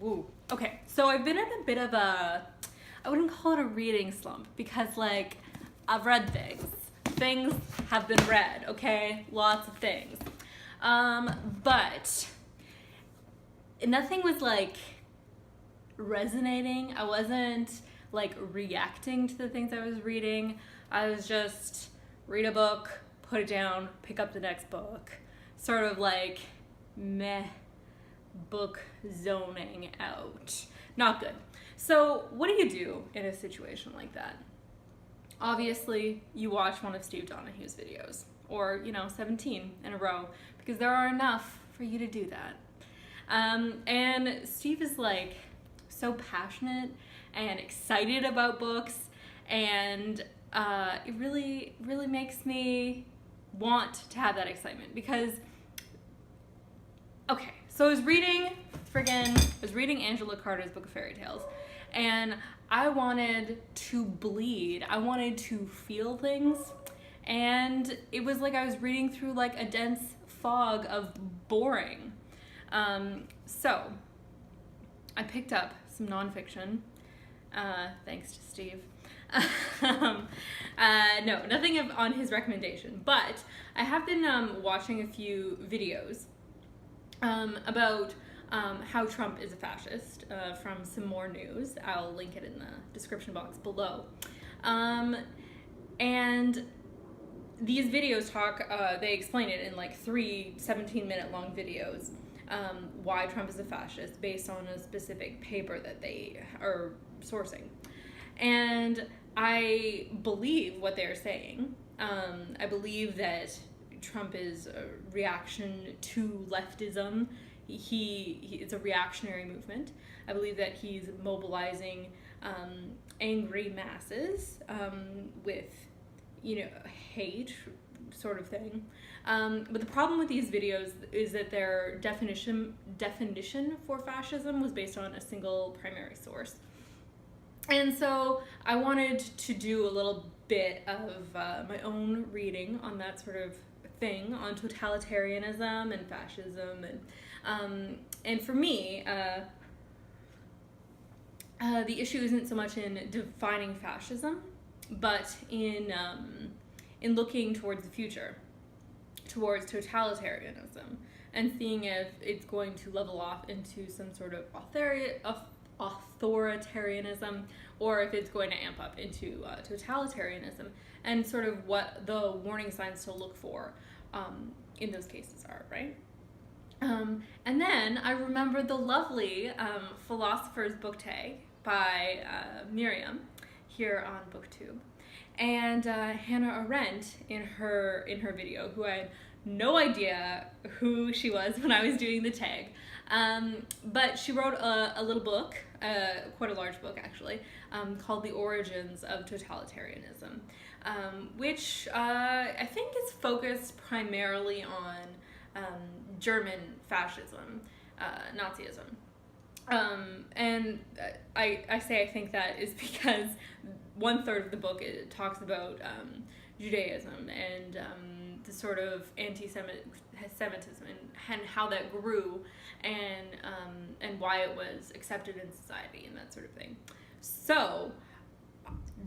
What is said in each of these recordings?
Woo. Okay, so I've been in a bit of a, I wouldn't call it a reading slump, because like I've read things. Things have been read, okay? Lots of things. But nothing was like resonating. I wasn't like reacting to the things I was reading. I was just read a book, put it down, pick up the next book. Sort of like meh book zoning out. Not good. So what do you do in a situation like that? Obviously, you watch one of Steve Donahue's videos, or 17 in a row, because there are enough for you to do that. And Steve is like so passionate and excited about books, and it really, really makes me want to have that excitement, because okay, so I was reading Angela Carter's Book of Fairy Tales, and I wanted to bleed. I wanted to feel things, and it was like I was reading through like a dense fog of boring. So I picked up some nonfiction, thanks to Steve. No, nothing on his recommendation, but I have been watching a few videos about how Trump is a fascist from some more news. I'll link it in the description box below. And these videos they explain it in like 3 17-minute long videos, why Trump is a fascist based on a specific paper that they are sourcing. And I believe what they're saying. I believe that Trump is a reaction to leftism. It's a reactionary movement. I believe that he's mobilizing angry masses with, hate sort of thing. But the problem with these videos is that their definition for fascism was based on a single primary source. And so I wanted to do a little bit of my own reading on that sort of thing, on totalitarianism and fascism, and for me, the issue isn't so much in defining fascism, but in looking towards the future, towards totalitarianism, and seeing if it's going to level off into some sort of authoritarianism, or if it's going to amp up into totalitarianism, and sort of what the warning signs to look for in those cases are, right? And then I remembered the lovely Philosopher's Book Tag by Miriam here on BookTube, and Hannah Arendt in her video, who I had no idea who she was when I was doing the tag, but she wrote a little book, quite a large book actually, called The Origins of Totalitarianism, which I think is focused primarily on German fascism, Nazism. And I say I think that is because 1/3 of the book it talks about Judaism and the sort of anti-Semitism and how that grew, and why it was accepted in society and that sort of thing. So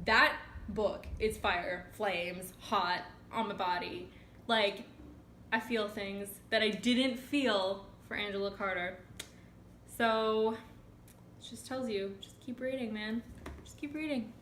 that book is fire, flames, hot, on my body. Like, I feel things that I didn't feel for Angela Carter. So it just tells you, just keep reading, man. Just keep reading.